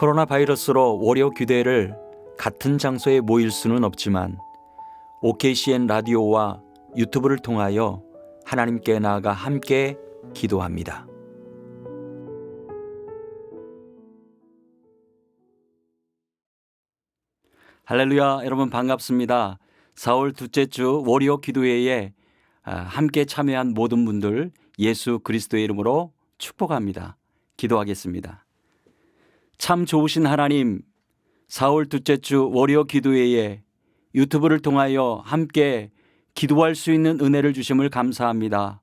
코로나 바이러스로 월요 교대를 같은 장소에 모일 수는 없지만 OKCN 라디오와 유튜브를 통하여 하나님께 나아가 함께 기도합니다. 할렐루야, 여러분 반갑습니다. 4월 둘째 주 월요 기도회에 함께 참여한 모든 분들 예수 그리스도의 이름으로 축복합니다. 기도하겠습니다. 참 좋으신 하나님, 4월 둘째 주 월요 기도회에 유튜브를 통하여 함께 기도할 수 있는 은혜를 주심을 감사합니다.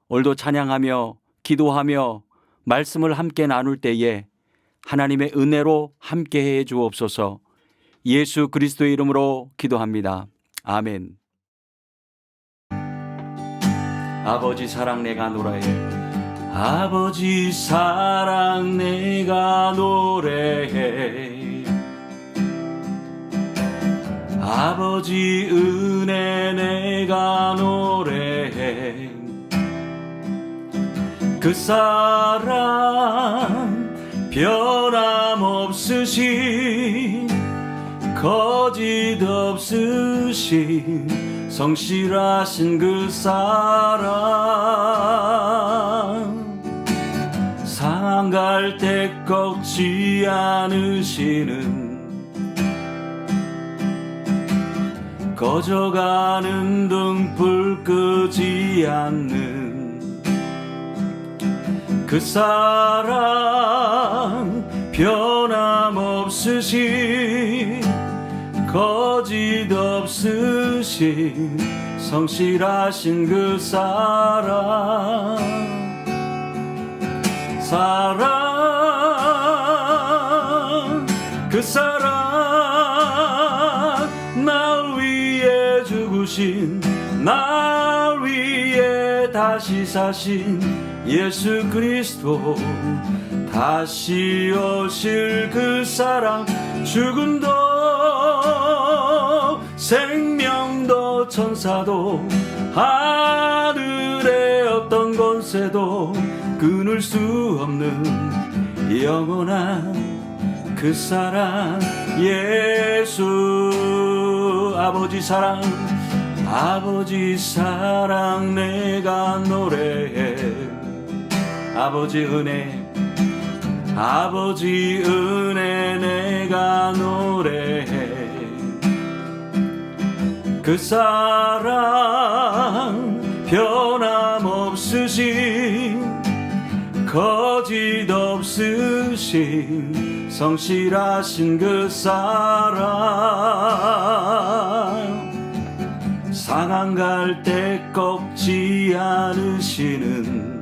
오늘도 찬양하며 기도하며 말씀을 함께 나눌 때에 하나님의 은혜로 함께 해 주옵소서. 예수 그리스도의 이름으로 기도합니다. 아멘. 아버지 사랑 내가 노래해. 아버지 사랑 내가 노래해. 아버지 은혜 내가 노래해. 그 사랑 변함없으신 거짓 없으신 성실하신 그 사랑 상할 때 꺾지 않으시는 꺼져가는 등불 끄지 않는 그 사랑 변함없으신 거짓 없으신 성실하신 그 사랑 그 사랑 날 위해 죽으신 날 위해 다시 사신 예수 그리스도 다시 오실 그 사랑 죽음도 생명도 천사도 하늘의 어떤 권세도 끊을 수 없는 영원한 그 사랑 예수 아버지 사랑 내가 노래해. 아버지 은혜 내가 노래해. 그 사랑 변함없으신 거짓 없으신 성실하신 그 사랑 상한 갈 때 꺾지 않으시는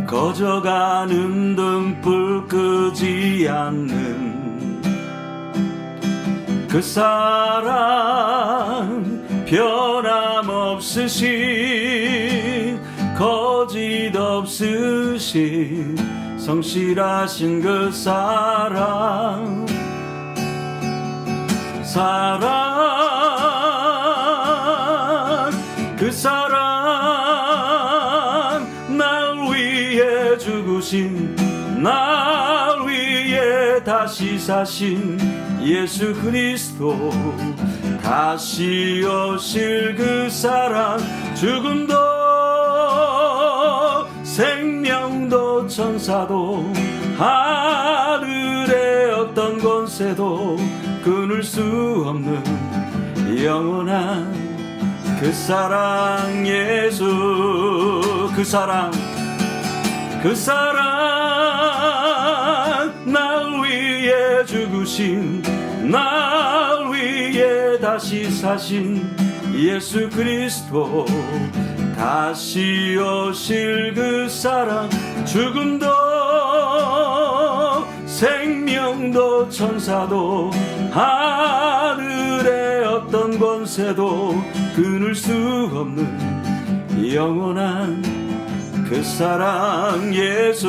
꺼져가는 등불 끄지 않는 그 사랑 변함없으신 거짓 없으신 성실하신 그 사랑 그 사랑 날 위해 죽으신 날 위해 다시 사신 예수 그리스도 다시 오실 그 사랑 죽음도 생명도 천사도 하늘의 어떤 권세도 끊을 수 없는 영원한 그 사랑 예수 그 사랑 날 위해 죽으신 날 위해 다시 사신 예수 그리스도 다시 오실 그 사랑 죽음도 생명도 천사도 하늘의 어떤 권세도 끊을 수 없는 영원한 그 사랑 예수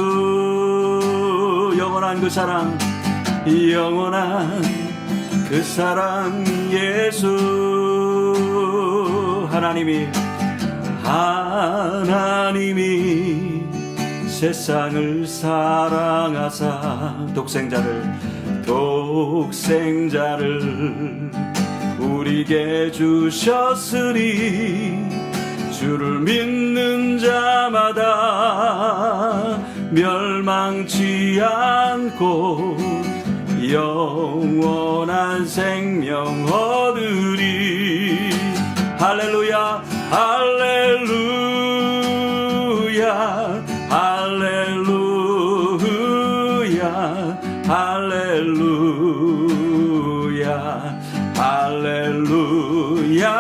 영원한 그 사랑 영원한 그 사랑 예수 하나님이 세상을 사랑하사 독생자를 우리에게 주셨으니 주를 믿는 자마다 멸망치 않고 영원한 생명 얻으리. 할렐루야 할렐루야 할렐루야 할렐루야 할렐루야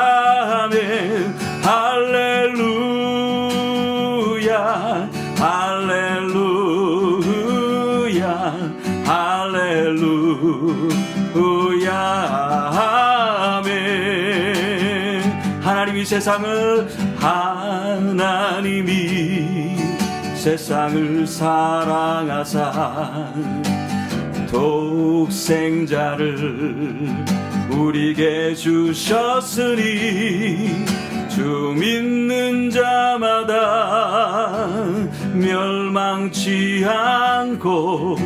아멘. 할렐루야 할렐루야 할렐루야 아멘. 하나님이 세상을 사랑하사 독생자를 우리에게 주셨으니 주 믿는 자마다 멸망치 않고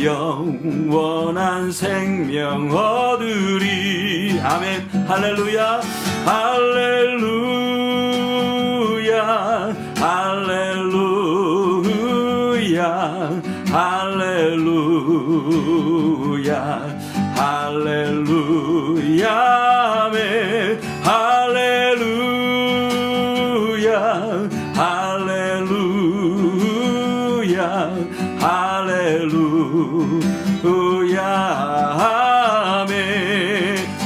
영원한 생명 얻으리. 아멘. 할렐루야 할렐루야 할렐루야 할렐루야 할렐루야 아멘. 할렐루야 할렐루야 할렐루야 아멘.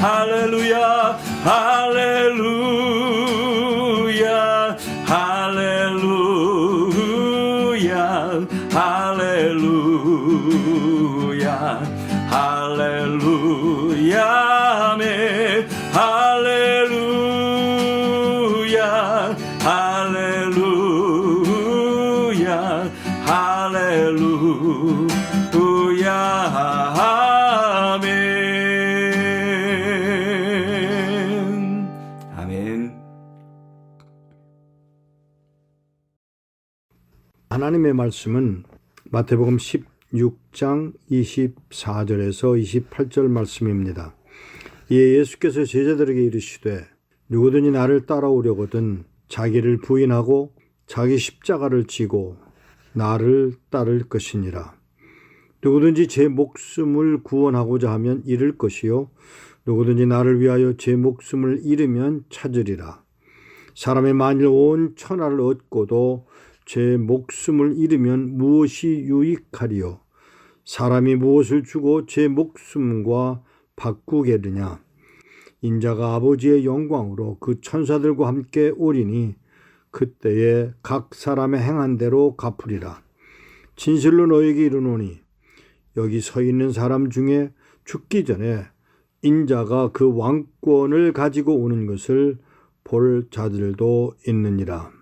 할렐루야 할렐루야 할렐루야 할렐루야 할렐루야 아멘. 할렐루야 할렐루야 할렐루야 아멘. 아멘. 하나님의 말씀은 마태복음 16장 24절에서 28절 말씀입니다. 이에 예수께서 제자들에게 이르시되 누구든지 나를 따라오려거든 자기를 부인하고 자기 십자가를 지고 나를 따를 것이니라. 누구든지 제 목숨을 구원하고자 하면 잃을 것이요 누구든지 나를 위하여 제 목숨을 잃으면 찾으리라. 사람이 만일 온 천하를 얻고도 제 목숨을 잃으면 무엇이 유익하리요? 사람이 무엇을 주고 제 목숨과 바꾸겠느냐? 인자가 아버지의 영광으로 그 천사들과 함께 오리니 그때에 각 사람의 행한 대로 갚으리라. 진실로 너에게 이르노니 여기 서 있는 사람 중에 죽기 전에 인자가 그 왕권을 가지고 오는 것을 볼 자들도 있느니라.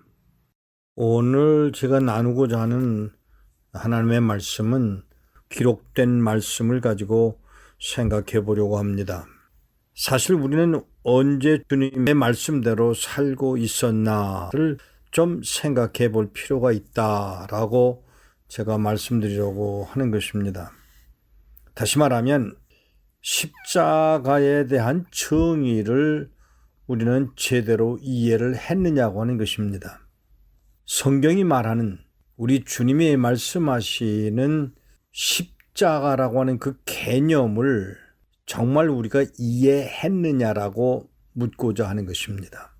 오늘 제가 나누고자 하는 하나님의 말씀은 기록된 말씀을 가지고 생각해 보려고 합니다. 사실 우리는 언제 주님의 말씀대로 살고 있었나를 좀 생각해 볼 필요가 있다라고 제가 말씀드리려고 하는 것입니다. 다시 말하면 십자가에 대한 정의를 우리는 제대로 이해를 했느냐고 하는 것입니다. 성경이 말하는 우리 주님이 말씀하시는 십자가라고 하는 그 개념을 정말 우리가 이해했느냐라고 묻고자 하는 것입니다.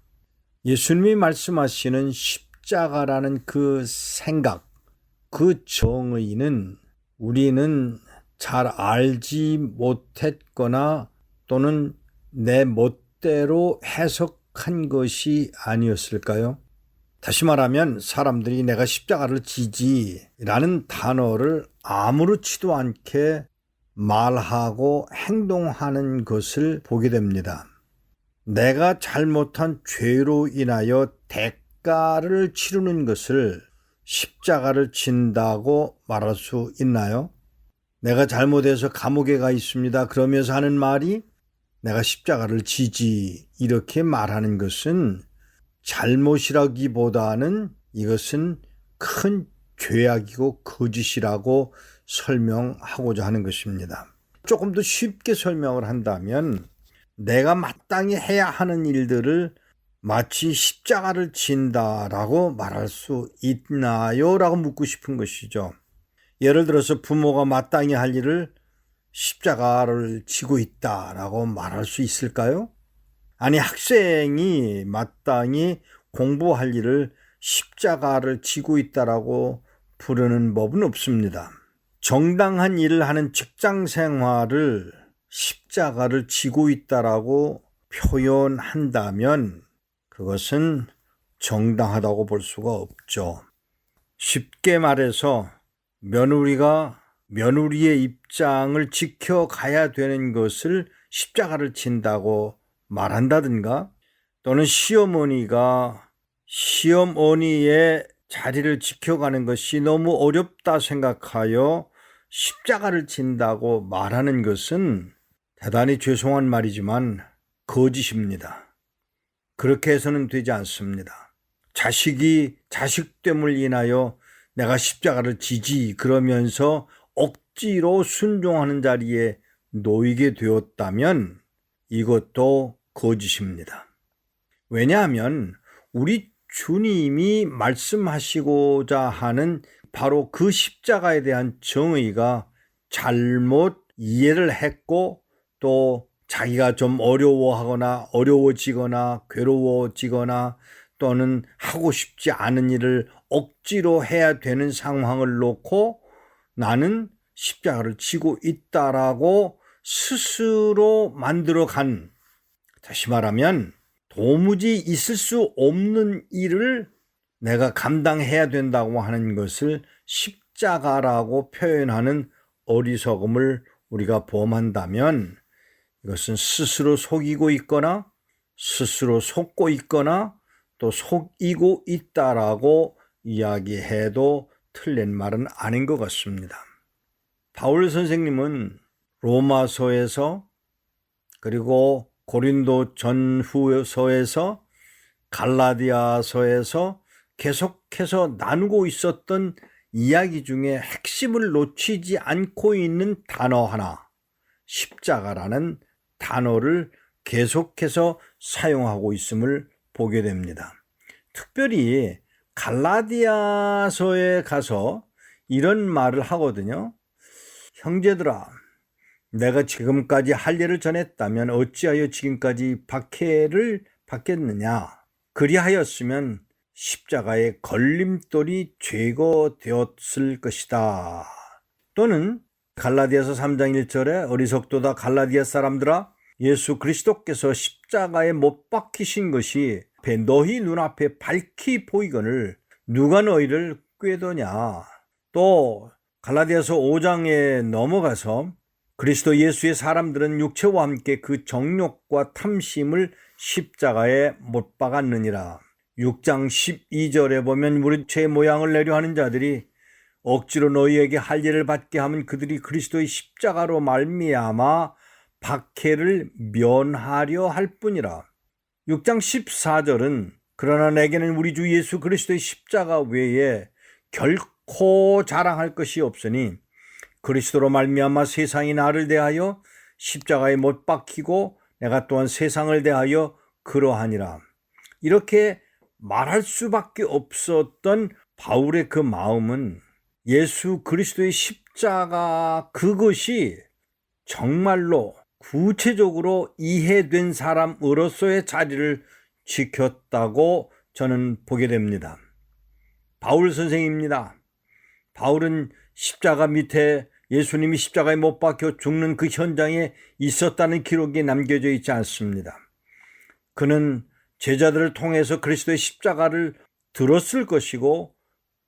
예수님이 말씀하시는 십자가라는 그 생각, 그 정의는 우리는 잘 알지 못했거나 또는 내 멋대로 해석한 것이 아니었을까요? 다시 말하면 사람들이 내가 십자가를 지지라는 단어를 아무렇지도 않게 말하고 행동하는 것을 보게 됩니다. 내가 잘못한 죄로 인하여 대가를 치르는 것을 십자가를 진다고 말할 수 있나요? 내가 잘못해서 감옥에 가 있습니다. 그러면서 하는 말이 내가 십자가를 지지 이렇게 말하는 것은 잘못이라기보다는 이것은 큰 죄악이고 거짓이라고 설명하고자 하는 것입니다. 조금 더 쉽게 설명을 한다면 내가 마땅히 해야 하는 일들을 마치 십자가를 진다라고 말할 수 있나요? 라고 묻고 싶은 것이죠. 예를 들어서 부모가 마땅히 할 일을 십자가를 지고 있다라고 말할 수 있을까요? 아니, 학생이 마땅히 공부할 일을 십자가를 지고 있다라고 부르는 법은 없습니다. 정당한 일을 하는 직장 생활을 십자가를 지고 있다라고 표현한다면 그것은 정당하다고 볼 수가 없죠. 쉽게 말해서 며느리가 며느리의 입장을 지켜가야 되는 것을 십자가를 진다고 말한다든가, 또는 시어머니가 시어머니의 자리를 지켜가는 것이 너무 어렵다 생각하여 십자가를 진다고 말하는 것은 대단히 죄송한 말이지만 거짓입니다. 그렇게 해서는 되지 않습니다. 자식이 자식됨을 인하여 내가 십자가를 지지 그러면서 억지로 순종하는 자리에 놓이게 되었다면 이것도 거짓입니다. 왜냐하면 우리 주님이 말씀하시고자 하는 바로 그 십자가에 대한 정의가 잘못 이해를 했고, 또 자기가 좀 어려워지거나 괴로워지거나 또는 하고 싶지 않은 일을 억지로 해야 되는 상황을 놓고 나는 십자가를 지고 있다라고 스스로 만들어간, 다시 말하면 도무지 있을 수 없는 일을 내가 감당해야 된다고 하는 것을 십자가라고 표현하는 어리석음을 우리가 범한다면 이것은 스스로 속이고 있거나 스스로 속고 있거나 또 속이고 있다라고 이야기해도 틀린 말은 아닌 것 같습니다. 바울 선생님은 로마서에서, 그리고 고린도 전후서에서, 갈라디아서에서 계속해서 나누고 있었던 이야기 중에 핵심을 놓치지 않고 있는 단어 하나, 십자가라는 단어를 계속해서 사용하고 있음을 보게 됩니다. 특별히 갈라디아서에 가서 이런 말을 하거든요. 형제들아, 내가 지금까지 할 일을 전했다면 어찌하여 지금까지 박해를 받겠느냐? 그리하였으면 십자가의 걸림돌이 제거되었을 것이다. 또는 갈라디아서 3장 1절에 어리석도다 갈라디아 사람들아, 예수 그리스도께서 십자가에 못 박히신 것이 너희 눈앞에 밝히 보이거늘 누가 너희를 꾀도냐. 또 갈라디아서 5장에 넘어가서 그리스도 예수의 사람들은 육체와 함께 그 정욕과 탐심을 십자가에 못 박았느니라. 6장 12절에 보면 무릇 죄 모양을 내려 하는 자들이 억지로 너희에게 할 일을 받게 하면 그들이 그리스도의 십자가로 말미암아 박해를 면하려 할 뿐이라. 6장 14절은 그러나 내게는 우리 주 예수 그리스도의 십자가 외에 결코 자랑할 것이 없으니 그리스도로 말미암아 세상이 나를 대하여 십자가에 못 박히고 내가 또한 세상을 대하여 그러하니라. 이렇게 말할 수밖에 없었던 바울의 그 마음은 예수 그리스도의 십자가 그것이 정말로 구체적으로 이해된 사람으로서의 자리를 지켰다고 저는 보게 됩니다. 바울 선생입니다. 바울은 십자가 밑에 예수님이 십자가에 못 박혀 죽는 그 현장에 있었다는 기록이 남겨져 있지 않습니다. 그는 제자들을 통해서 그리스도의 십자가를 들었을 것이고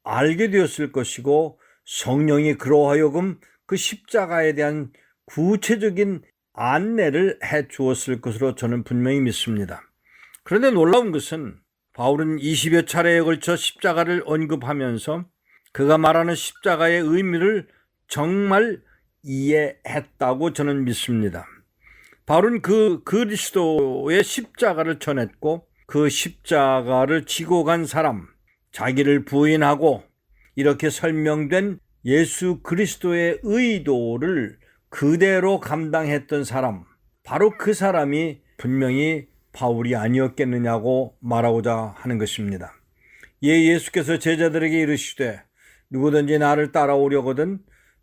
알게 되었을 것이고 성령이 그로 하여금 그 십자가에 대한 구체적인 안내를 해 주었을 것으로 저는 분명히 믿습니다. 그런데 놀라운 것은 바울은 20여 차례에 걸쳐 십자가를 언급하면서 그가 말하는 십자가의 의미를 정말 이해했다고 저는 믿습니다. 바울은 그 그리스도의 십자가를 전했고 그 십자가를 지고 간 사람, 자기를 부인하고 이렇게 설명된 예수 그리스도의 의도를 그대로 감당했던 사람, 바로 그 사람이 분명히 바울이 아니었겠느냐고 말하고자 하는 것입니다. 예수께서 제자들에게 이르시되 누구든지 나를 따라오려거든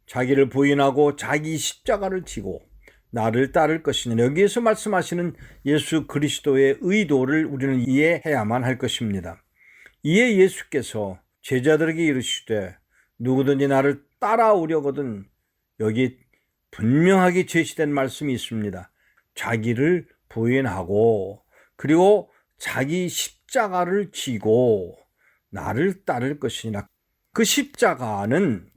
자기를 부인하고 자기 십자가를 지고 나를 따를 것이냐. 여기에서 말씀하시는 예수 그리스도의 의도를 우리는 이해해야만 할 것입니다. 이에 예수께서 제자들에게 이르시되 누구든지 나를 따라오려거든, 여기 분명하게 제시된 말씀이 있습니다. 자기를 부인하고 그리고 자기 십자가를 지고 나를 따를 것이니라. 그 십자가는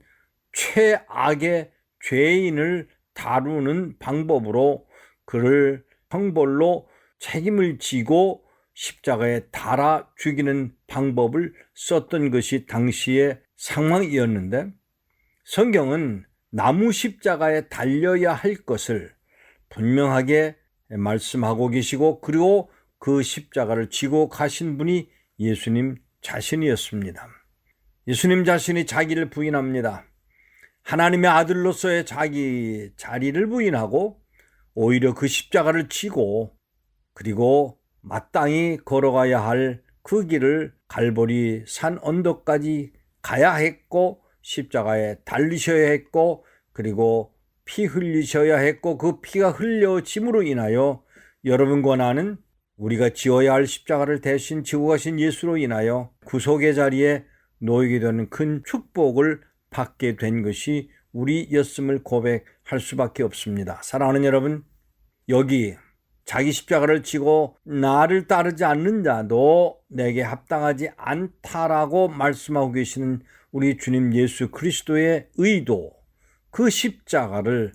최악의 죄인을 다루는 방법으로 그를 형벌로 책임을 지고 십자가에 달아 죽이는 방법을 썼던 것이 당시의 상황이었는데, 성경은 나무 십자가에 달려야 할 것을 분명하게 말씀하고 계시고, 그리고 그 십자가를 지고 가신 분이 예수님 자신이었습니다. 예수님 자신이 자기를 부인합니다. 하나님의 아들로서의 자기 자리를 부인하고 오히려 그 십자가를 지고 그리고 마땅히 걸어가야 할 그 길을 갈보리 산 언덕까지 가야 했고, 십자가에 달리셔야 했고, 그리고 피 흘리셔야 했고, 그 피가 흘려짐으로 인하여 여러분과 나는 우리가 지어야 할 십자가를 대신 지고 가신 예수로 인하여 구속의 자리에 놓이게 되는 큰 축복을 받게 된 것이 우리였음을 고백할 수밖에 없습니다. 사랑하는 여러분, 여기 자기 십자가를 지고 나를 따르지 않는 자도 내게 합당하지 않다라고 말씀하고 계시는 우리 주님 예수 그리스도의 의도, 그 십자가를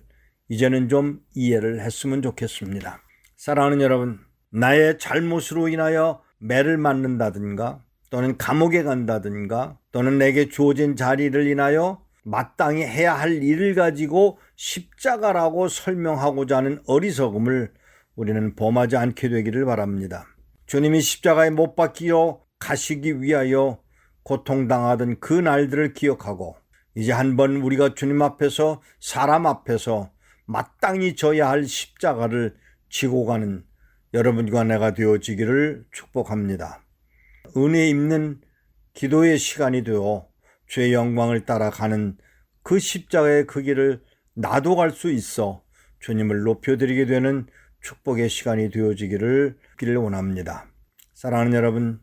이제는 좀 이해를 했으면 좋겠습니다. 사랑하는 여러분, 나의 잘못으로 인하여 매를 맞는다든가 또는 감옥에 간다든가 또는 내게 주어진 자리를 인하여 마땅히 해야 할 일을 가지고 십자가라고 설명하고자 하는 어리석음을 우리는 범하지 않게 되기를 바랍니다. 주님이 십자가에 못 박히러 가시기 위하여 고통당하던 그 날들을 기억하고 이제 한번 우리가 주님 앞에서, 사람 앞에서 마땅히 져야 할 십자가를 지고 가는 여러분과 내가 되어지기를 축복합니다. 은혜 입는 기도의 시간이 되어 주의 영광을 따라가는 그 십자가의 그 길을 나도 갈 수 있어 주님을 높여드리게 되는 축복의 시간이 되어지기를 원합니다. 사랑하는 여러분,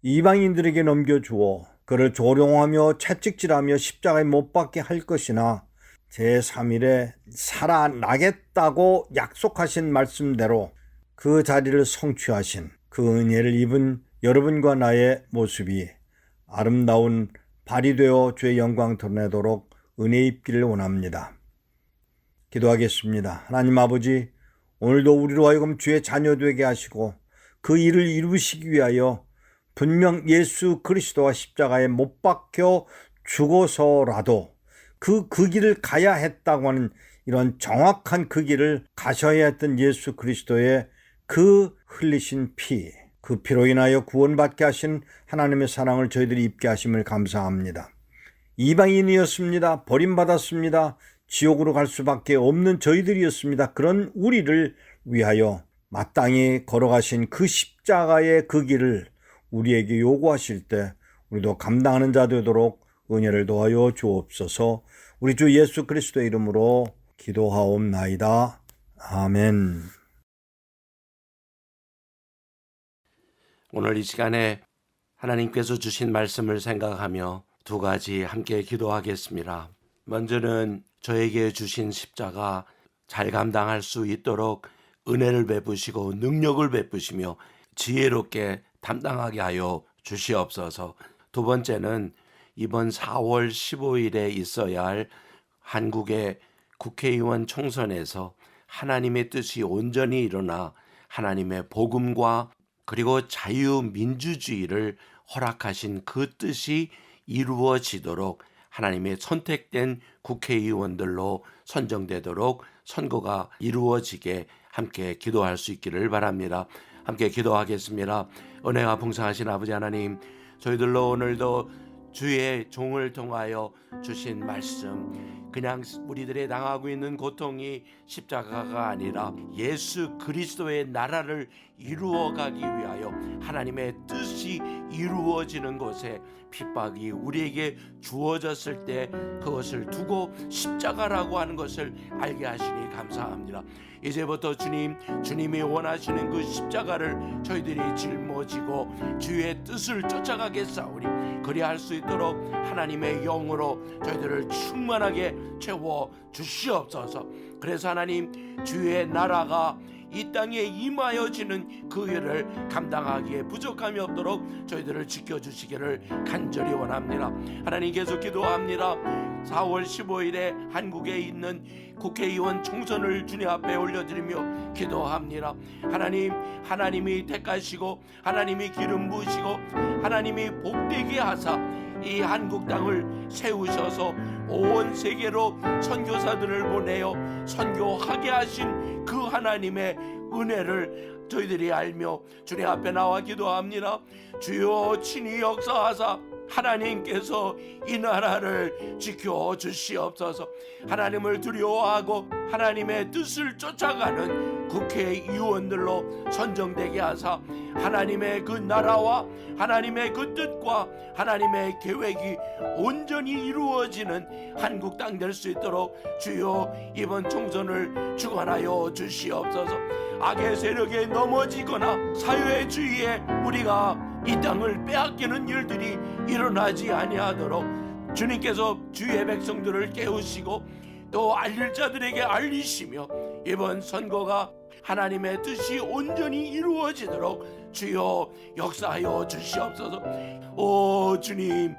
이방인들에게 넘겨주어 그를 조롱하며 채찍질하며 십자가에 못 박게 할 것이나 제3일에 살아나겠다고 약속하신 말씀대로 그 자리를 성취하신 그 은혜를 입은 여러분과 나의 모습이 아름다운 발이 되어 주의 영광 드러내도록 은혜 입기를 원합니다. 기도하겠습니다. 하나님 아버지, 오늘도 우리로 하여금 주의 자녀 되게 하시고 그 일을 이루시기 위하여 분명 예수 그리스도와 십자가에 못 박혀 죽어서라도 그 길을 가야 했다고 하는 이런 정확한 그 길을 가셔야 했던 예수 그리스도의 그 흘리신 피, 그 피로 인하여 구원받게 하신 하나님의 사랑을 저희들이 입게 하심을 감사합니다. 이방인이었습니다. 버림받았습니다. 지옥으로 갈 수밖에 없는 저희들이었습니다. 그런 우리를 위하여 마땅히 걸어가신 그 십자가의 그 길을 우리에게 요구하실 때 우리도 감당하는 자 되도록 은혜를 도하여 주옵소서. 우리 주 예수 그리스도의 이름으로 기도하옵나이다. 아멘. 오늘 이 시간에 하나님께서 주신 말씀을 생각하며 두 가지 함께 기도하겠습니다. 먼저는 저에게 주신 십자가 잘 감당할 수 있도록 은혜를 베푸시고 능력을 베푸시며 지혜롭게 담당하게 하여 주시옵소서. 두 번째는 이번 4월 15일에 있어야 할 한국의 국회의원 총선에서 하나님의 뜻이 온전히 일어나 하나님의 복음과 그리고 자유민주주의를 허락하신 그 뜻이 이루어지도록 하나님의 선택된 국회의원들로 선정되도록 선거가 이루어지게 함께 기도할 수 있기를 바랍니다. 함께 기도하겠습니다. 은혜가 풍성하신 아버지 하나님, 저희들로 오늘도 주의 종을 통하여 주신 말씀, 그냥 우리들의 당하고 있는 고통이 십자가가 아니라 예수 그리스도의 나라를 이루어가기 위하여 하나님의 뜻이 이루어지는 곳에 핍박이 우리에게 주어졌을 때 그것을 두고 십자가라고 하는 것을 알게 하시니 감사합니다. 이제부터 주님이 원하시는 그 십자가를 저희들이 짊어지고 주의 뜻을 쫓아가겠사오니 그리할 수 있도록 하나님의 영으로 저희들을 충만하게 채워 주시옵소서. 그래서 하나님, 주의 나라가 이 땅에 임하여지는 그 일을 감당하기에 부족함이 없도록 저희들을 지켜주시기를 간절히 원합니다. 하나님, 계속 기도합니다. 4월 15일에 한국에 있는 국회의원 총선을 주님 앞에 올려드리며 기도합니다. 하나님, 하나님이 택하시고 하나님이 기름 부으시고 하나님이 복되게 하사 이 한국 땅을 세우셔서 온 세계로 선교사들을 보내어 선교하게 하신 그 하나님의 은혜를 저희들이 알며 주님 앞에 나와 기도합니다. 주여, 친히 역사하사 하나님께서 이 나라를 지켜주시옵소서. 하나님을 두려워하고 하나님의 뜻을 쫓아가는 국회의원들로 선정되게 하사 하나님의 그 나라와 하나님의 그 뜻과 하나님의 계획이 온전히 이루어지는 한국 땅 될 수 있도록 주여, 이번 총선을 주관하여 주시옵소서. 악의 세력에 넘어지거나 사회주의에 우리가 이 땅을 빼앗기는 일들이 일어나지 아니하도록 주님께서 주의 백성들을 깨우시고 또 알릴 자들에게 알리시며 이번 선거가 하나님의 뜻이 온전히 이루어지도록 주여 역사하여 주시옵소서. 오 주님,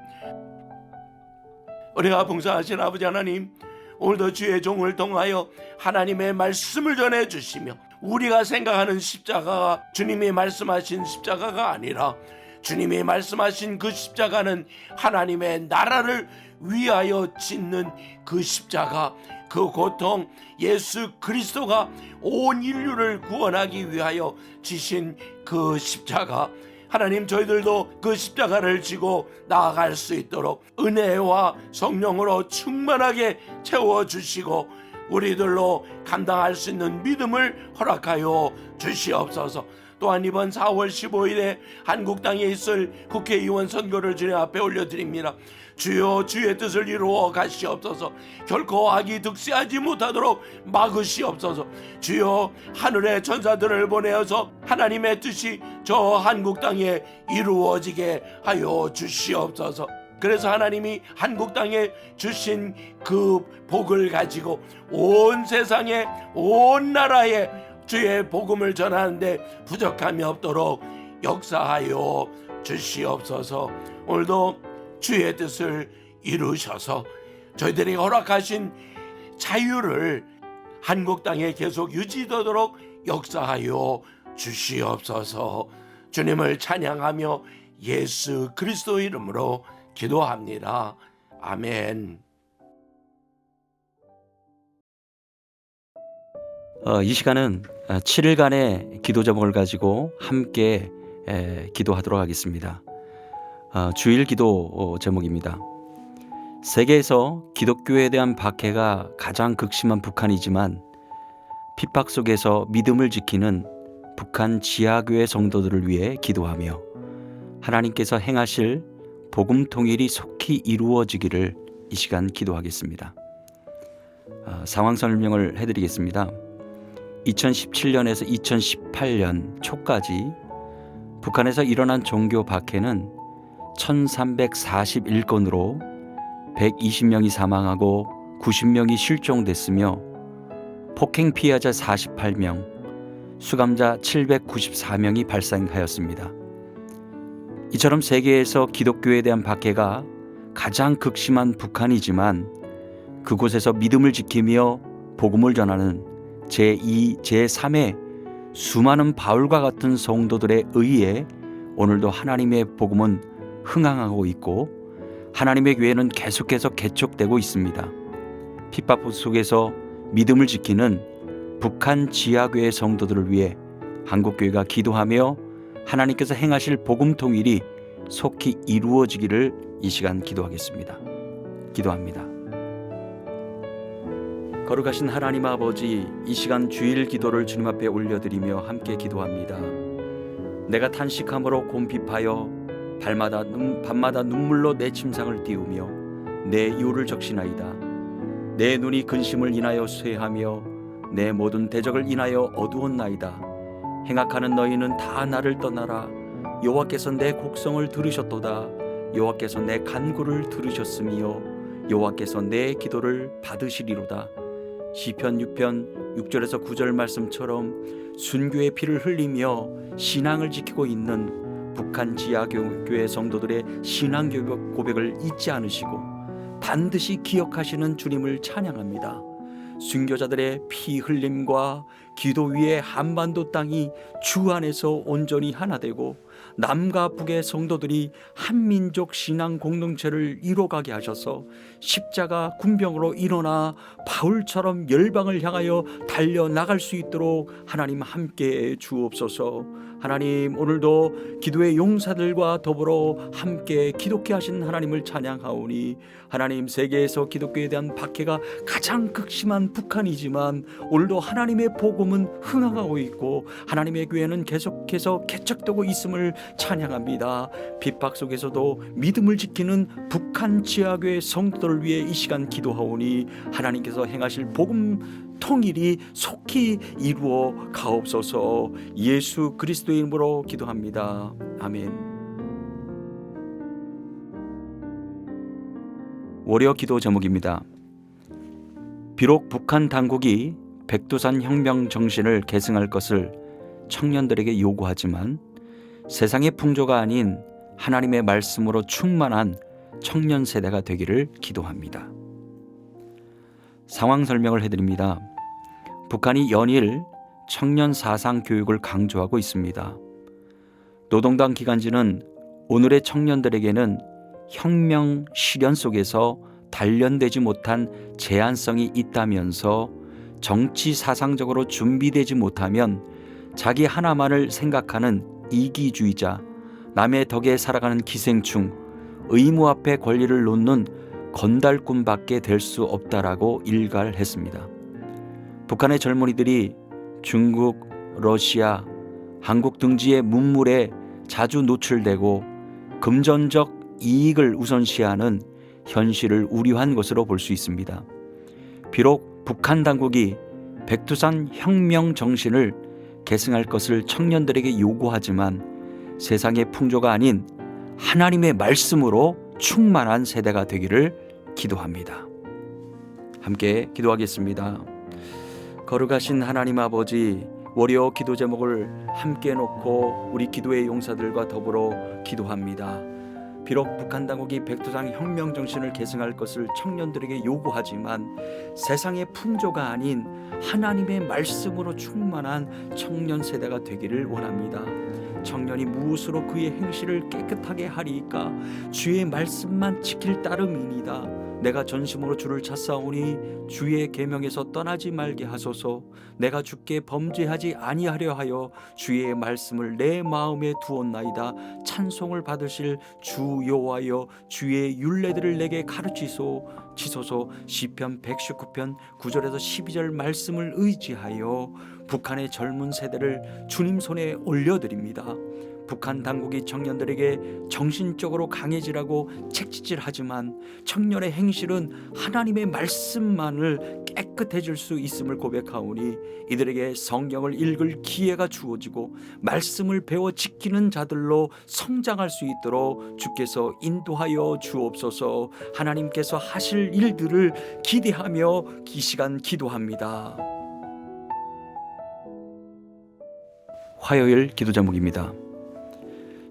우리가 봉사하신 아버지 하나님, 오늘도 주의 종을 통하여 하나님의 말씀을 전해주시며 우리가 생각하는 십자가가 주님이 말씀하신 십자가가 아니라 주님이 말씀하신 그 십자가는 하나님의 나라를 위하여 짓는 그 십자가, 그 고통, 예수 그리스도가 온 인류를 구원하기 위하여 지신 그 십자가, 하나님, 저희들도 그 십자가를 지고 나아갈 수 있도록 은혜와 성령으로 충만하게 채워주시고 우리들로 감당할 수 있는 믿음을 허락하여 주시옵소서. 또한 이번 4월 15일에 한국 땅에 있을 국회의원 선거를 주님 앞에 올려드립니다. 주여, 주의 뜻을 이루어 가시옵소서. 결코 악이 득세하지 못하도록 막으시옵소서. 주여, 하늘의 천사들을 보내어서 하나님의 뜻이 저 한국 땅에 이루어지게 하여 주시옵소서. 그래서 하나님이 한국 땅에 주신 그 복을 가지고 온 세상에, 온 나라에 주의 복음을 전하는데 부족함이 없도록 역사하여 주시옵소서. 오늘도 주의 뜻을 이루셔서 저희들이 허락하신 자유를 한국 땅에 계속 유지되도록 역사하여 주시옵소서. 주님을 찬양하며 예수 그리스도 이름으로 기도합니다. 아멘. 이 시간은 7일간의 기도 제목을 가지고 함께 기도하도록 하겠습니다. 주일 기도 제목입니다. 세계에서 기독교에 대한 박해가 가장 극심한 북한이지만 핍박 속에서 믿음을 지키는 북한 지하교회 성도들을 위해 기도하며 하나님께서 행하실 복음 통일이 속히 이루어지기를 이 시간 기도하겠습니다. 상황 설명을 해드리겠습니다. 2017년에서 2018년 초까지 북한에서 일어난 종교 박해는 1341건으로 120명이 사망하고 90명이 실종됐으며 폭행 피해자 48명, 수감자 794명이 발생하였습니다. 이처럼 세계에서 기독교에 대한 박해가 가장 극심한 북한이지만 그곳에서 믿음을 지키며 복음을 전하는 제2, 제3의 수많은 바울과 같은 성도들에 의해 오늘도 하나님의 복음은 흥황하고 있고 하나님의 교회는 계속해서 개척되고 있습니다. 핍박 속에서 믿음을 지키는 북한 지하교회 성도들을 위해 한국교회가 기도하며 하나님께서 행하실 복음 통일이 속히 이루어지기를 이 시간 기도하겠습니다. 기도합니다. 거룩하신 하나님 아버지, 이 시간 주일 기도를 주님 앞에 올려드리며 함께 기도합니다. 내가 탄식함으로 곰핍하여 밤마다 눈물로 내 침상을 띄우며 내 이유를 적시나이다. 내 눈이 근심을 인하여 쇠하며 내 모든 대적을 인하여 어두웠나이다. 행악하는 너희는 다 나를 떠나라. 여호와께서 내 곡성을 들으셨도다. 여호와께서 내 간구를 들으셨으며 여호와께서 내 기도를 받으시리로다. 시편 6편 6절에서 9절 말씀처럼 순교의 피를 흘리며 신앙을 지키고 있는 북한 지하교회 성도들의 신앙 고백을 잊지 않으시고 반드시 기억하시는 주님을 찬양합니다. 순교자들의 피 흘림과 기도 위에 한반도 땅이 주 안에서 온전히 하나 되고 남과 북의 성도들이 한민족 신앙 공동체를 이뤄가게 하셔서 십자가 군병으로 일어나 바울처럼 열방을 향하여 달려나갈 수 있도록 하나님 함께해 주옵소서. 하나님, 오늘도 기도의 용사들과 더불어 함께 기독해 하신 하나님을 찬양하오니, 하나님, 세계에서 기독교에 대한 박해가 가장 극심한 북한이지만 오늘도 하나님의 복음은 흥하고 있고 하나님의 교회는 계속해서 개척되고 있음을 찬양합니다. 핍박 속에서도 믿음을 지키는 북한 지하교회 성도들을 위해 이 시간 기도하오니, 하나님께서 행하실 복음 통일이 속히 이루어 가옵소서. 예수 그리스도의 이름으로 기도합니다. 아멘. 월요 기도 제목입니다. 비록 북한 당국이 백두산 혁명 정신을 계승할 것을 청년들에게 요구하지만 세상의 풍조가 아닌 하나님의 말씀으로 충만한 청년 세대가 되기를 기도합니다. 상황 설명을 해드립니다. 북한이 연일 청년 사상 교육을 강조하고 있습니다. 노동당 기간지는 오늘의 청년들에게는 혁명 실현 속에서 단련되지 못한 제한성이 있다면서 정치 사상적으로 준비되지 못하면 자기 하나만을 생각하는 이기주의자, 남의 덕에 살아가는 기생충, 의무 앞에 권리를 놓는 건달꾼밖에 될 수 없다라고 일갈했습니다. 북한의 젊은이들이 중국, 러시아, 한국 등지의 문물에 자주 노출되고 금전적 이익을 우선시하는 현실을 우려한 것으로 볼 수 있습니다. 비록 북한 당국이 백두산 혁명 정신을 계승할 것을 청년들에게 요구하지만 세상의 풍조가 아닌 하나님의 말씀으로 충만한 세대가 되기를 기도합니다. 함께 기도하겠습니다. 거룩하신 하나님 아버지, 월요 기도 제목을 함께 놓고 우리 기도의 용사들과 더불어 기도합니다. 비록 북한 당국이 백두산 혁명 정신을 계승할 것을 청년들에게 요구하지만 세상의 풍조가 아닌 하나님의 말씀으로 충만한 청년 세대가 되기를 원합니다. 청년이 무엇으로 그의 행실을 깨끗하게 하리이까? 주의 말씀만 지킬 따름이니이다. 내가 전심으로 주를 찾사오니 주의 계명에서 떠나지 말게 하소서. 내가 주께 범죄하지 아니하려 하여 주의 말씀을 내 마음에 두었나이다. 찬송을 받으실 주 여호와여, 주의 율례들을 내게 가르치소서. 시편 119편 9절에서 12절 말씀을 의지하여 북한의 젊은 세대를 주님 손에 올려드립니다. 북한 당국이 청년들에게 정신적으로 강해지라고 책짓질하지만 청년의 행실은 하나님의 말씀만을 깨끗해질 수 있음을 고백하오니 이들에게 성경을 읽을 기회가 주어지고 말씀을 배워 지키는 자들로 성장할 수 있도록 주께서 인도하여 주옵소서. 하나님께서 하실 일들을 기대하며 이 시간 기도합니다. 화요일 기도 제목입니다.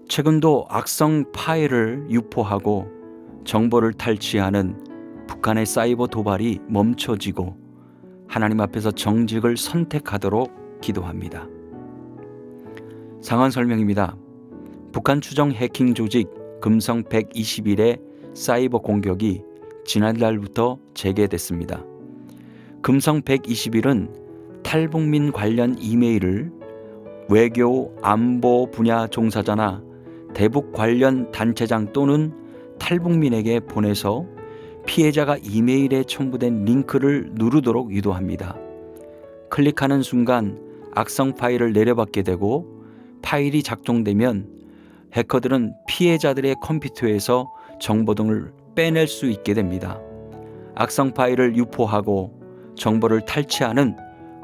최근도 악성 파일을 유포하고 정보를 탈취하는 북한의 사이버 도발이 멈춰지고 하나님 앞에서 정직을 선택하도록 기도합니다. 상황 설명입니다. 북한 추정 해킹 조직 금성 121의 사이버 공격이 지난달부터 재개됐습니다. 금성 121은 탈북민 관련 이메일을 외교 안보 분야 종사자나 대북 관련 단체장 또는 탈북민에게 보내서 피해자가 이메일에 첨부된 링크를 누르도록 유도합니다. 클릭하는 순간 악성 파일을 내려받게 되고 파일이 작동되면 해커들은 피해자들의 컴퓨터에서 정보 등을 빼낼 수 있게 됩니다. 악성 파일을 유포하고 정보를 탈취하는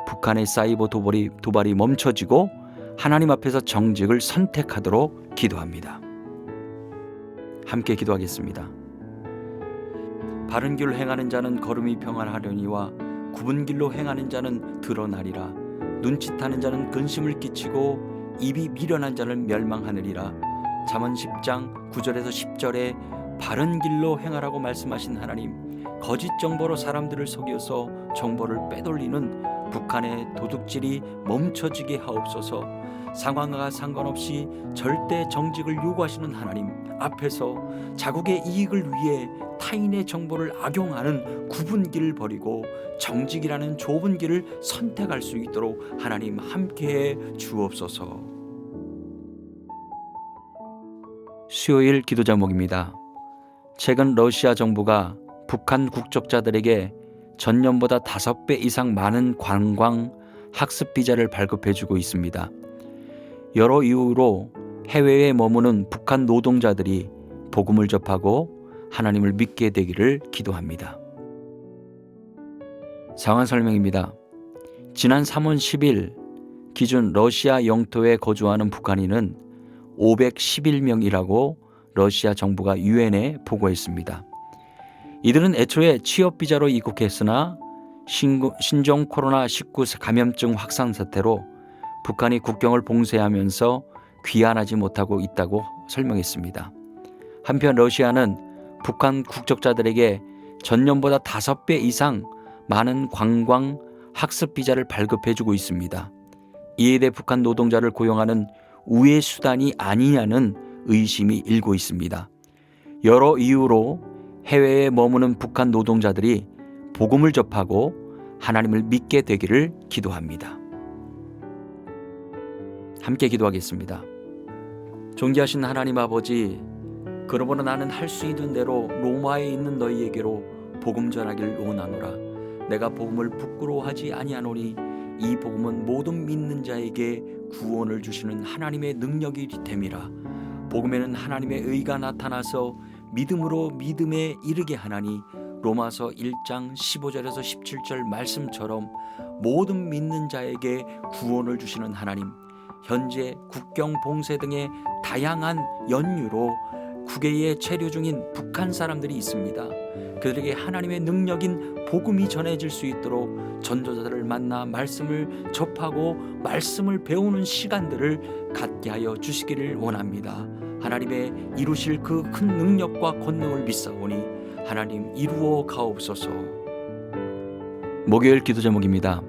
북한의 사이버 도발이 멈춰지고 하나님 앞에서 정직을 선택하도록 기도합니다. 함께 기도하겠습니다. 바른 길로 행하는 자는 걸음이 평안하려니와 굽은 길로 행하는 자는 드러나리라. 눈짓하는 자는 근심을 끼치고 입이 미련한 자는 멸망하느니라. 잠언 10장 9절에서 10절에 바른 길로 행하라고 말씀하신 하나님, 거짓 정보로 사람들을 속여서 정보를 빼돌리는 북한의 도둑질이 멈춰지게 하옵소서. 상황과 상관없이 절대 정직을 요구하시는 하나님 앞에서 자국의 이익을 위해 타인의 정보를 악용하는 굽은 길을 버리고 정직이라는 좁은 길을 선택할 수 있도록 하나님 함께해 주옵소서. 수요일 기도 제목입니다. 최근 러시아 정부가 북한 국적자들에게 전년보다 5배 이상 많은 관광 학습 비자를 발급해주고 있습니다. 여러 이유로 해외에 머무는 북한 노동자들이 복음을 접하고 하나님을 믿게 되기를 기도합니다. 상황 설명입니다. 지난 3월 10일 기준 러시아 영토에 거주하는 북한인은 511명이라고 러시아 정부가 유엔에 보고했습니다. 이들은 애초에 취업비자로 입국했으나 신종 코로나19 감염증 확산 사태로 북한이 국경을 봉쇄하면서 귀환하지 못하고 있다고 설명했습니다. 한편 러시아는 북한 국적자들에게 전년보다 5배 이상 많은 관광 학습 비자를 발급해주고 있습니다. 이에 대해 북한 노동자를 고용하는 우회 수단이 아니냐는 의심이 일고 있습니다. 여러 이유로 해외에 머무는 북한 노동자들이 복음을 접하고 하나님을 믿게 되기를 기도합니다. 함께 기도하겠습니다. 존귀하신 하나님 아버지, 그러므로 나는 할 수 있는 대로 로마에 있는 너희에게로 복음 전하기를 원하노라. 내가 복음을 부끄러워하지 아니하노니 이 복음은 모든 믿는 자에게 구원을 주시는 하나님의 능력이 됨이라. 복음에는 하나님의 의가 나타나서 믿음으로 믿음에 이르게 하나니 로마서 1장 15절에서 17절 말씀처럼 모든 믿는 자에게 구원을 주시는 하나님, 현재 국경 봉쇄 등의 다양한 연유로 국외에 체류 중인 북한 사람들이 있습니다. 그들에게 하나님의 능력인 복음이 전해질 수 있도록 전도자들을 만나 말씀을 접하고 말씀을 배우는 시간들을 갖게 하여 주시기를 원합니다. 하나님의 이루실 그 큰 능력과 권능을 믿사오니 하나님 이루어 가옵소서. 목요일 기도 제목입니다.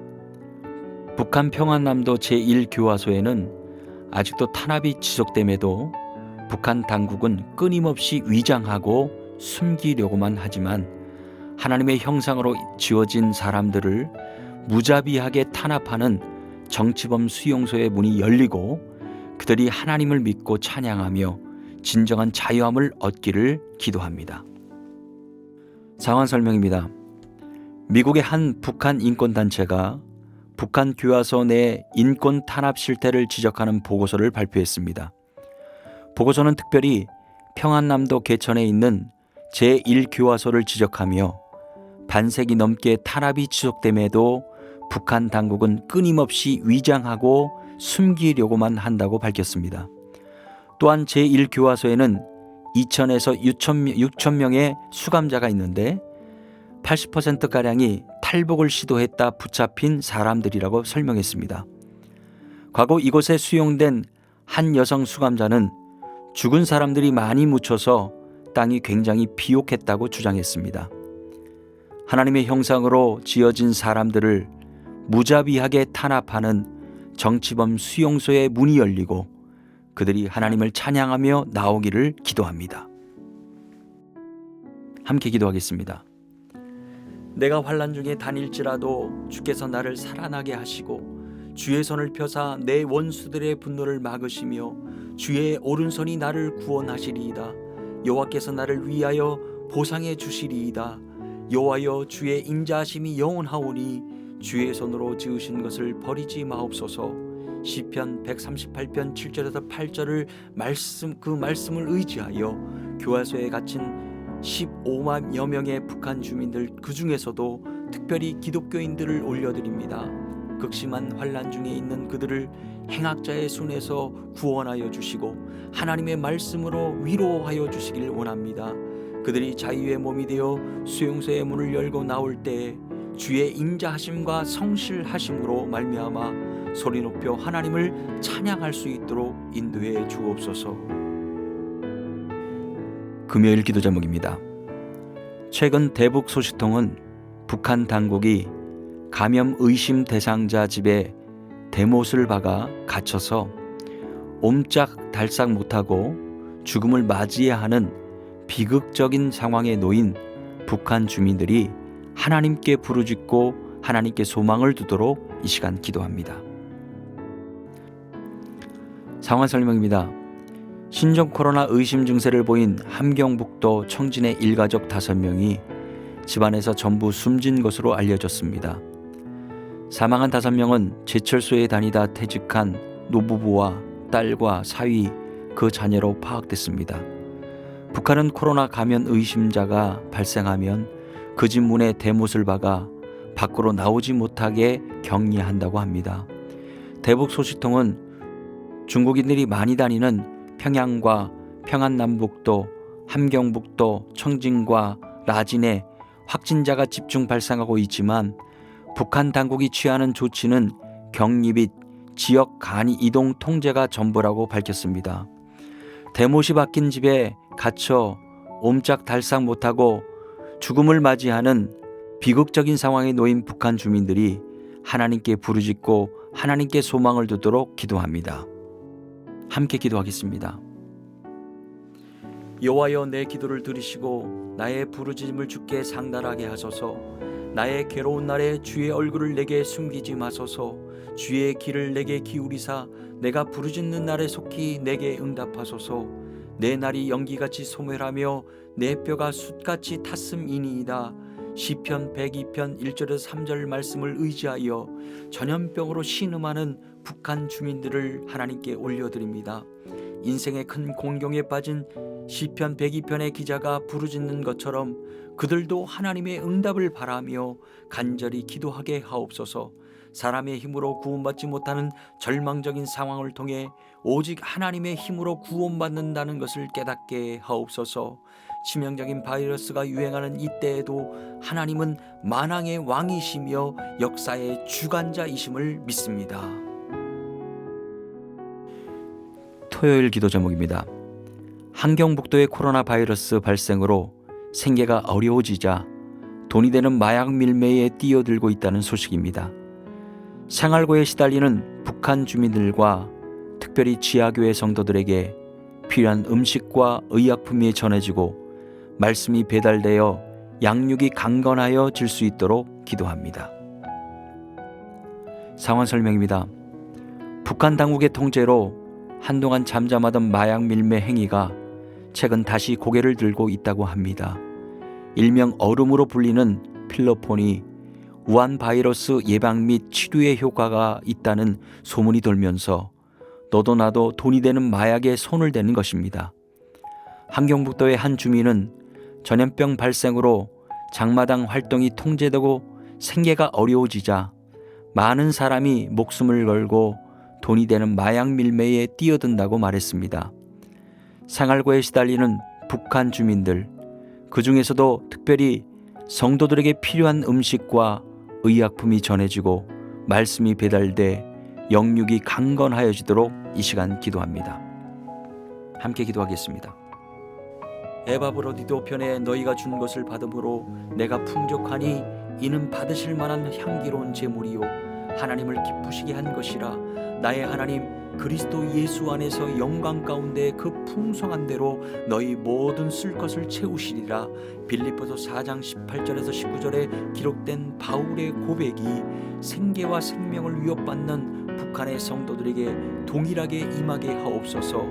북한 평안남도 제1교화소에는 아직도 탄압이 지속됨에도 북한 당국은 끊임없이 위장하고 숨기려고만 하지만 하나님의 형상으로 지어진 사람들을 무자비하게 탄압하는 정치범 수용소의 문이 열리고 그들이 하나님을 믿고 찬양하며 진정한 자유함을 얻기를 기도합니다. 상황 설명입니다. 미국의 한 북한 인권단체가 북한 교화소 내 인권 탄압 실태를 지적하는 보고서를 발표했습니다. 보고서는 특별히 평안남도 개천에 있는 제1교화소를 지적하며 반세기 넘게 탄압이 지속됨에도 북한 당국은 끊임없이 위장하고 숨기려고만 한다고 밝혔습니다. 또한 제1교화소에는 2,000에서 6천 명의 수감자가 있는데 80%가량이 탈북을 시도했다 붙잡힌 사람들이라고 설명했습니다. 과거 이곳에 수용된 한 여성 수감자는 죽은 사람들이 많이 묻혀서 땅이 굉장히 비옥했다고 주장했습니다. 하나님의 형상으로 지어진 사람들을 무자비하게 탄압하는 정치범 수용소의 문이 열리고 그들이 하나님을 찬양하며 나오기를 기도합니다. 함께 기도하겠습니다. 내가 환난 중에 다닐지라도 주께서 나를 살아나게 하시고 주의 손을 펴사 내 원수들의 분노를 막으시며 주의 오른손이 나를 구원하시리이다. 여호와께서 나를 위하여 보상해 주시리이다. 여호와여, 주의 인자하심이 영원하오니 주의 손으로 지으신 것을 버리지 마옵소서. 시편 138편 7절에서 8절을 그 말씀을 의지하여 교화소에 갇힌 15만여 명의 북한 주민들, 그 중에서도 특별히 기독교인들을 올려드립니다. 극심한 환난 중에 있는 그들을 행악자의 손에서 구원하여 주시고 하나님의 말씀으로 위로하여 주시길 원합니다. 그들이 자유의 몸이 되어 수용소의 문을 열고 나올 때에 주의 인자하심과 성실하심으로 말미암아 소리 높여 하나님을 찬양할 수 있도록 인도해 주옵소서. 금요일 기도 제목입니다. 최근 대북 소식통은 북한 당국이 감염 의심 대상자 집에 대못을 박아 갇혀서 옴짝달싹 못하고 죽음을 맞이해야 하는 비극적인 상황에 놓인 북한 주민들이 하나님께 부르짖고 하나님께 소망을 두도록 이 시간 기도합니다. 상황 설명입니다. 신종 코로나 의심 증세를 보인 함경북도 청진의 일가족 5명이 집안에서 전부 숨진 것으로 알려졌습니다. 사망한 5명은 제철소에 다니다 퇴직한 노부부와 딸과 사위, 그 자녀로 파악됐습니다. 북한은 코로나 감염 의심자가 발생하면 그 집 문에 대못을 박아 밖으로 나오지 못하게 격리한다고 합니다. 대북 소식통은 중국인들이 많이 다니는 평양과 평안남북도, 함경북도, 청진과 라진에 확진자가 집중 발생하고 있지만 북한 당국이 취하는 조치는 격리 및 지역 간이 이동 통제가 전부라고 밝혔습니다. 대못이 박힌 집에 갇혀 옴짝달싹 못하고 죽음을 맞이하는 비극적인 상황에 놓인 북한 주민들이 하나님께 부르짖고 하나님께 소망을 두도록 기도합니다. 함께 기도하겠습니다. 여호와여, 내 기도를 들으시고 나의 부르짖음을 주께 상달하게 하소서. 나의 괴로운 날에 주의 얼굴을 내게 숨기지 마소서. 주의 귀를 내게 기울이사 내가 부르짖는 날에 속히 내게 응답하소서. 내 날이 연기같이 소멸하며 내 뼈가 숯같이 탔음이니이다. 시편 102편 1절에서 3절 말씀을 의지하여 전염병으로 신음하는 북한 주민들을 하나님께 올려드립니다. 인생의 큰 공경에 빠진 시편 102편의 기자가 부르짖는 것처럼 그들도 하나님의 응답을 바라며 간절히 기도하게 하옵소서. 사람의 힘으로 구원받지 못하는 절망적인 상황을 통해 오직 하나님의 힘으로 구원받는다는 것을 깨닫게 하옵소서. 치명적인 바이러스가 유행하는 이때에도 하나님은 만왕의 왕이시며 역사의 주관자이심을 믿습니다. 토요일 기도 제목입니다. 함경북도의 코로나 바이러스 발생으로 생계가 어려워지자 돈이 되는 마약 밀매에 뛰어들고 있다는 소식입니다. 생활고에 시달리는 북한 주민들과 특별히 지하교회 성도들에게 필요한 음식과 의약품이 전해지고 말씀이 배달되어 양육이 강건하여질 수 있도록 기도합니다. 상황 설명입니다. 북한 당국의 통제로 한동안 잠잠하던 마약 밀매 행위가 최근 다시 고개를 들고 있다고 합니다. 일명 얼음으로 불리는 필로폰이 우한 바이러스 예방 및 치료에 효과가 있다는 소문이 돌면서 너도 나도 돈이 되는 마약에 손을 대는 것입니다. 함경북도의 한 주민은 전염병 발생으로 장마당 활동이 통제되고 생계가 어려워지자 많은 사람이 목숨을 걸고 돈이 되는 마약 밀매에 뛰어든다고 말했습니다. 생활고에 시달리는 북한 주민들, 그 중에서도 특별히 성도들에게 필요한 음식과 의약품이 전해지고 말씀이 배달돼 영육이 강건하여지도록 이 시간 기도합니다. 함께 기도하겠습니다. 에바브로디도 편에 너희가 준 것을 받음으로 내가 풍족하니 이는 받으실 만한 향기로운 제물이요 하나님을 기쁘시게 한 것이라. 나의 하나님 그리스도 예수 안에서 영광 가운데 그 풍성한 대로 너희 모든 쓸 것을 채우시리라. 빌립보서 4장 18절에서 19절에 기록된 바울의 고백이 생계와 생명을 위협받는 북한의 성도들에게 동일하게 임하게 하옵소서.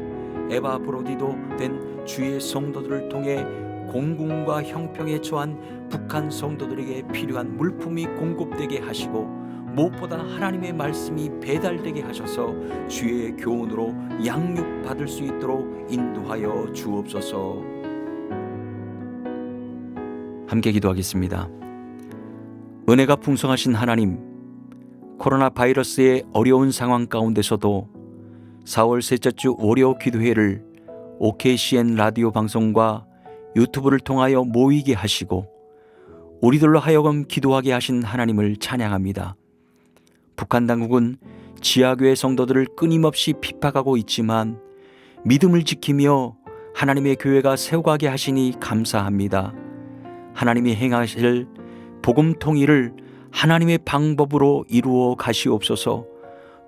에바브로디도 된 주의 성도들을 통해 공군과 형평에 처한 북한 성도들에게 필요한 물품이 공급되게 하시고 무엇보다 하나님의 말씀이 배달되게 하셔서 주의 교훈으로 양육받을 수 있도록 인도하여 주옵소서. 함께 기도하겠습니다. 은혜가 풍성하신 하나님, 코로나 바이러스의 어려운 상황 가운데서도 4월 셋째 주 월요 기도회를 OKCN 라디오 방송과 유튜브를 통하여 모이게 하시고 우리들로 하여금 기도하게 하신 하나님을 찬양합니다. 북한 당국은 지하교회 성도들을 끊임없이 핍박하고 있지만 믿음을 지키며 하나님의 교회가 세워가게 하시니 감사합니다. 하나님이 행하실 복음 통일을 하나님의 방법으로 이루어 가시옵소서.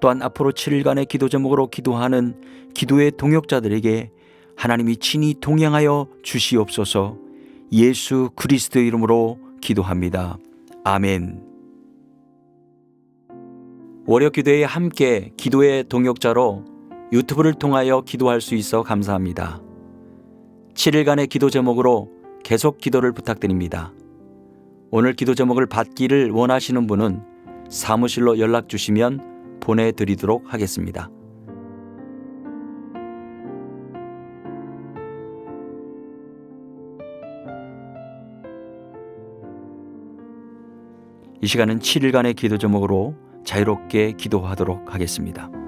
또한 앞으로 7일간의 기도 제목으로 기도하는 기도의 동역자들에게 하나님이 친히 동행하여 주시옵소서. 예수 그리스도의 이름으로 기도합니다. 아멘. 월요 기도회에 함께 기도의 동역자로 유튜브를 통하여 기도할 수 있어 감사합니다. 7일간의 기도 제목으로 계속 기도를 부탁드립니다. 오늘 기도 제목을 받기를 원하시는 분은 사무실로 연락 주시면 보내드리도록 하겠습니다. 이 시간은 7일간의 기도 제목으로 자유롭게 기도하도록 하겠습니다.